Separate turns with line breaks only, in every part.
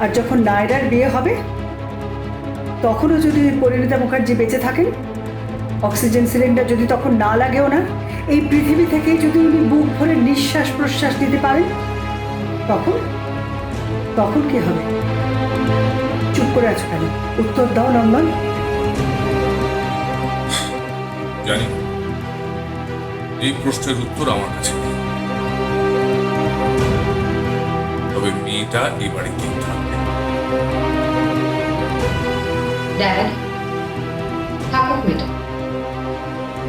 আর যখন নায়রার বিয়ে হবে তখনও যদি পরিণীতা মুখার্জি বেঁচে থাকেন, অক্সিজেন সিলিন্ডার যদি তখন না লাগেও না, এই পৃথিবী থেকেই যদি উনি বুক ভরে নিঃশ্বাস প্রশ্বাস নিতে পারেন, তখন তখন কি হবে? চুপ করে আছো কেন? উত্তর দাও নন্দন।
জানি এই প্রশ্নের উত্তর আমার কাছে নেই, তবে মেয়েটা এই বাড়িতেই থাকবে।
ড্যাড, থাকুক মেয়েটা,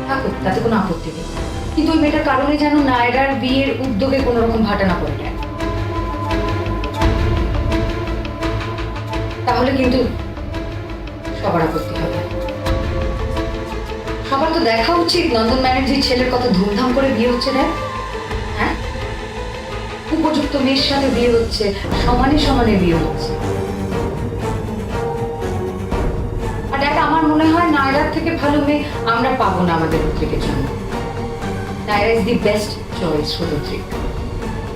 থাকুক, তাতে কোনো আপত্তি নেই, কিন্তু ওই মেয়েটার কারণে যেন নায়রার বিয়ের উদ্যোগে কোনো রকম ভাটা না পড়ে যায়, তাহলে কিন্তু সবার আপত্তি হবে। সবার তো দেখা উচিত নন্দন ব্যানার্জির ছেলের কত ধুমধাম করে বিয়ে হচ্ছে না। হ্যাঁ, উপযুক্ত মেয়ের সাথে বিয়ে হচ্ছে, সমানে সমানে বিয়ে হচ্ছে। আর দেখ, আমার মনে হয় নায়রার থেকে ভালো মেয়ে আমরা পাবো না আমাদের উদ্যোগের জন্য। Nayra is the best choice for the trip,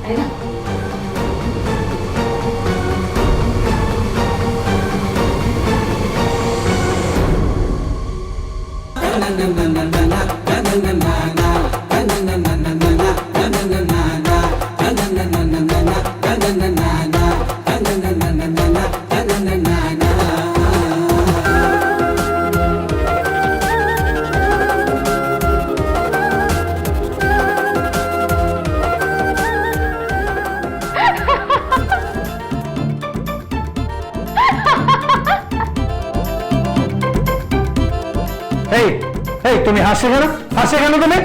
তাই না?
এই এই তুমি হাসছো কেন? হাসছো কেন তুমি?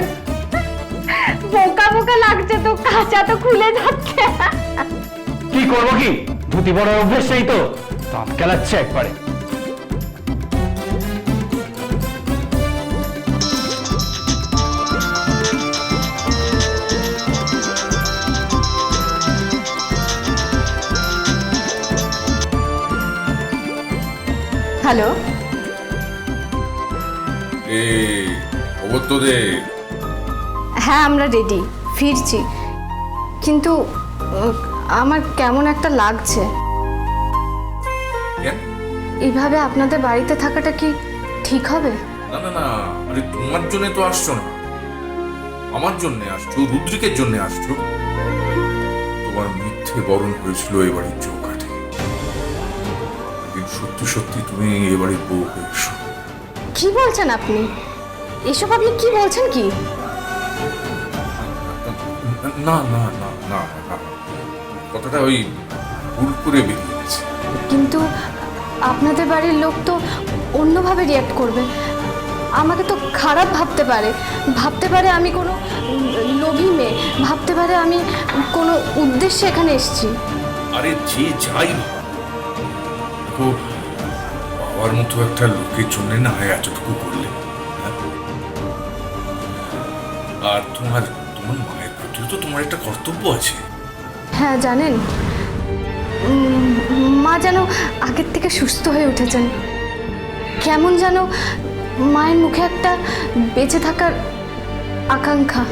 বোকা বোকা লাগছে তো, কাঁচা তো খুলে যাচ্ছে।
কি করবো, কি ধুতি বড় অভ্যেস নেই তো, দাঁত কেলাচ্ছে একবারে।
হ্যালো,
খবর তো দে।
হ্যাঁ আমরা রেডি, ফিরছি, কিন্তু আমার কেমন একটা লাগছে।
কেন?
এইভাবে আপনাদের বাড়িতে থাকাটা কি ঠিক হবে?
না না না, আরে তোমার জন্য তো আসছো না, আমার জন্য আসছো, রুদ্রিকের জন্য আসছো। তোমার মিথ্যে বরণ হয়েছিল এ বাড়ির চৌকাঠে, কিন্তু সত্যি সত্যি তুমি এ বাড়ির বউ হয়েছো।
কি বলছেন আপনি? এসব আপনি কি বলছেন? কি
না না না না না, কথাটা ওই ভুল করে বেরিয়ে গেছে।
কিন্তু আপনাদের বাড়ির লোক তো অন্যভাবে রিয়াক্ট করবে, আমাকে তো খারাপ ভাবতে পারে আমি কোনো লোভী মেয়ে, ভাবতে পারে আমি কোনো উদ্দেশ্যে এখানে এসেছি।
আরে যে যাই ভাব, বাবার মতো একটা লোকের জন্য না হয় এতটুকু করলে, হ্যাঁ? আর তোমার তোমার মায়ের প্রতিও তো তোমার একটা কর্তব্য আছে।
হ্যাঁ জানেন, মা যেন আগের থেকে সুস্থ হয়ে উঠেছেন, কেমন যেন মায়ের মুখে একটা বেঁচে থাকার আকাঙ্ক্ষা।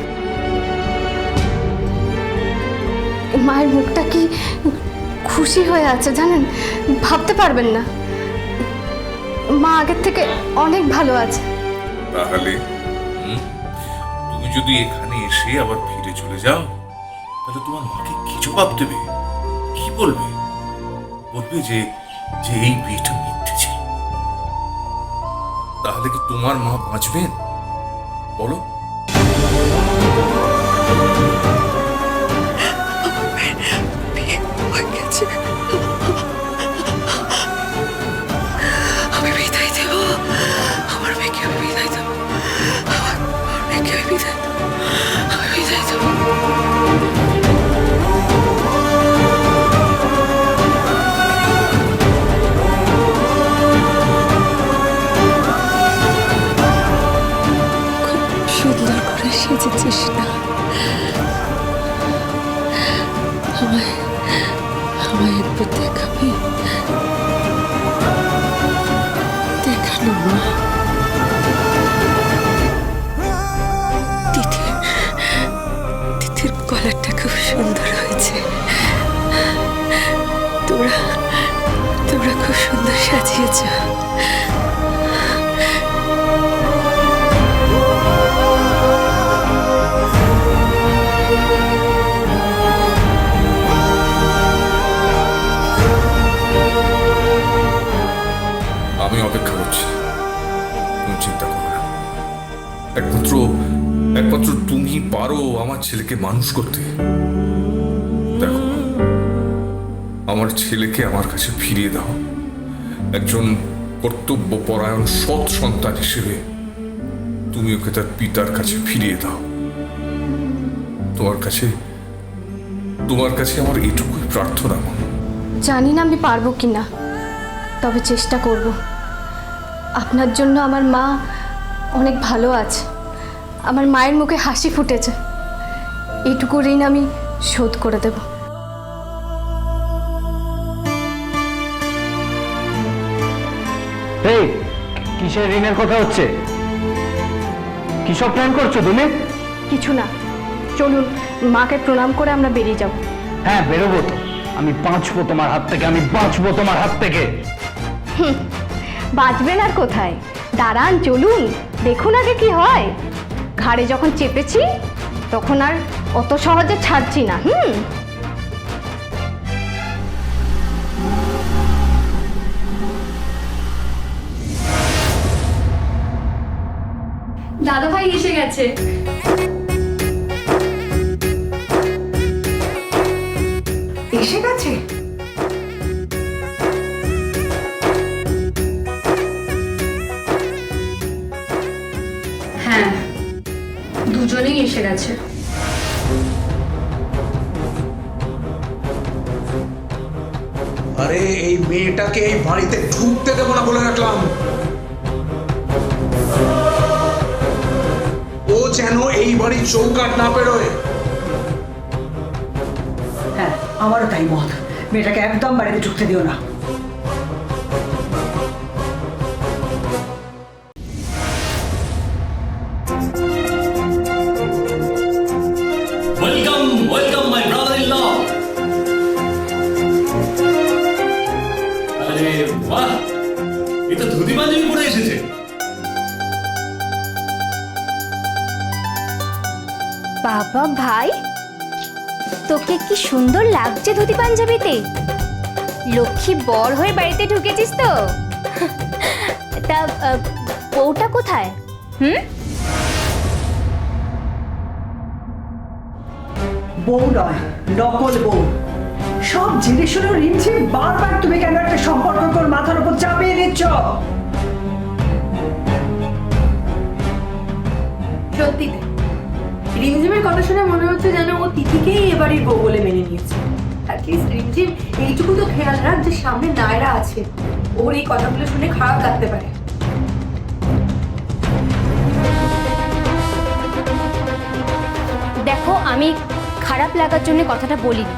মায়ের মুখটা কি খুশি হয়ে আছে জানেন, ভাবতে পারবেন না। মা আগের থেকে অনেক ভালো আছে।
তাহলে তুমি যদি এখানে এসে আবার ফিরে চলে যাও, তাহলে তোমার মাকে কি জবাব দেবে? কি বলবে? বলবে যে যে এই বিয়েটা মিথ্যে ছিল। তাহলে কি তোমার মা বাঁচবেন বলো?
আমি বিদায় দেব, আমার মেয়েকে আমি বিদায় দেব, আমার মেয়েকে আমি বিদায় দেব, আমি বিদায় দেব। খুব সুন্দর করে সেজেছিস না, আমায় আমায় একবার দেখাবি? দেখানো মা, তিথির কলারটা খুব সুন্দর হয়েছে। তোরা তোমরা খুব সুন্দর সাজিয়েছ।
আমি অপেক্ষা করছি, তুমি চিন্তা করো না। একমাত্র তুমি পারো আমার ছেলেকে মানুষ করতে। দেখো, আমার ছেলেকে আমার কাছে ফিরিয়ে দাও। একজন কর্তব্যপরায়ণ সৎ সন্তান হিসেবে তুমি ওকে তার পিতার কাছে ফিরিয়ে দাও। তোমার কাছে আমার এইটুকুই প্রার্থনা।
জানি না আমি পারবো কি না, তবে চেষ্টা করব। আপনার জন্য আমার মা অনেক ভালো আছে, আমার মায়ের মুখে হাসি ফুটেছে। এইটুকু ঋণ আমি শোধ করে দেব।
এই কিসের ঋণের কথা হচ্ছে? কি সব প্ল্যান করছো তুমি?
কিছু না, চলুন মাকে প্রণাম করে আমরা বেরিয়ে যাব।
হ্যাঁ, বেরোবো তো। আমি বাঁচবো তোমার হাত থেকে, আমি বাঁচবো তোমার হাত থেকে।
বাঁচবেন আর কোথায়? দাঁড়ান, চলুন দেখুন আগে কি হয়। ঘাড়ে যখন চেপেছি তখন আর অত সহজে ছাড়ছি না। দাদা ভাই এসে গেছে।
এসে গেছে?
হ্যাঁ, দুজনেই এসে গেছে।
আরে এই মেয়েটাকে এই বাড়িতে ঢুকতে দেবো না বলে রাখলাম। ও যেন এই বাড়ির চৌকাট না পেরোয়।
হ্যাঁ, আমারও তাই মত। মেয়েটাকে একদম বাড়িতে ঢুকতে দিও না।
Welcome, my brother-in-law. আরে বাহ, এ তো ধুতি পাঞ্জাবি পরে এসেছে।
বাবা ভাই, তোকে কি সুন্দর লাগছে ধুতি পাঞ্জাবিতে। লক্ষ্মী বর হয়ে বাড়িতে ঢুকেছিস তো। তা বউটা কোথায়?
বউ নয়, নকল বউ। সব জেনে শুনে রিমঝি বারবার তুমি কেন একটা সম্পর্ক তোর মাথার উপর চাপিয়ে দিচ্ছ?
সত্যি রিমঝিমের কথা শুনে মনে হচ্ছে যেন ও তিথিকেই এবারের বউ বলে মেনে নিয়েছে। অ্যাটলিস্ট রিমঝিম এইটুকু তো খেয়াল রাখ যে সামনে নায়রা আছে, ওর এই কথাগুলো শুনে খারাপ লাগতে পারে।
দেখো, আমি খারাপ লাগার জন্য কথাটা বলিনি,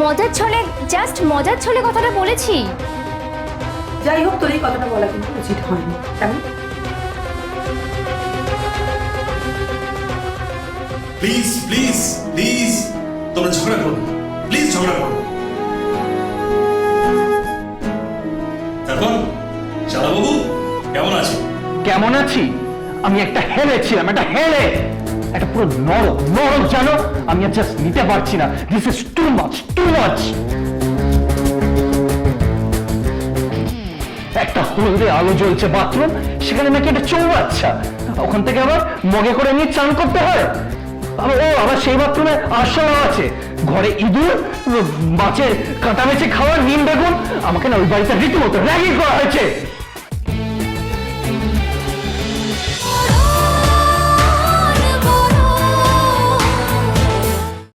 মজার ছলে, জাস্ট মজার ছলে কথাটা বলেছি।
যাই হোক, তোর এই কথাটা বলা কিন্তু উচিত হয়নি। কেমন?
প্লিজ প্লিজ প্লিজ, তোমরা ঝগড়া করো, প্লিজ ঝগড়া করো। তারপর চালাবাবু কেমন আছে?
কেমন আছি? আমি একটা হেলে ছিলাম, একটা হেলে, একটা পুরো নরক জানো। আমি আর জাস্ট নিতে পারছি না। This is too much, too much. একটা হলুদে আলো জ্বলছে বাথরুম, সেখানে নাকি একটা চৌবাচ্চা, ওখান থেকে আবার মগে করে নিয়ে চান করতে হয়। আবার সেই বাথরুমে আরশোলা আছে, ঘরে ইঁদুর, মাছের কাঁটা বেছে খাওয়ার নিম বেগুন। আমাকে না ওই বাড়িতে রীতিমতো র্যাগিং করা হয়েছে।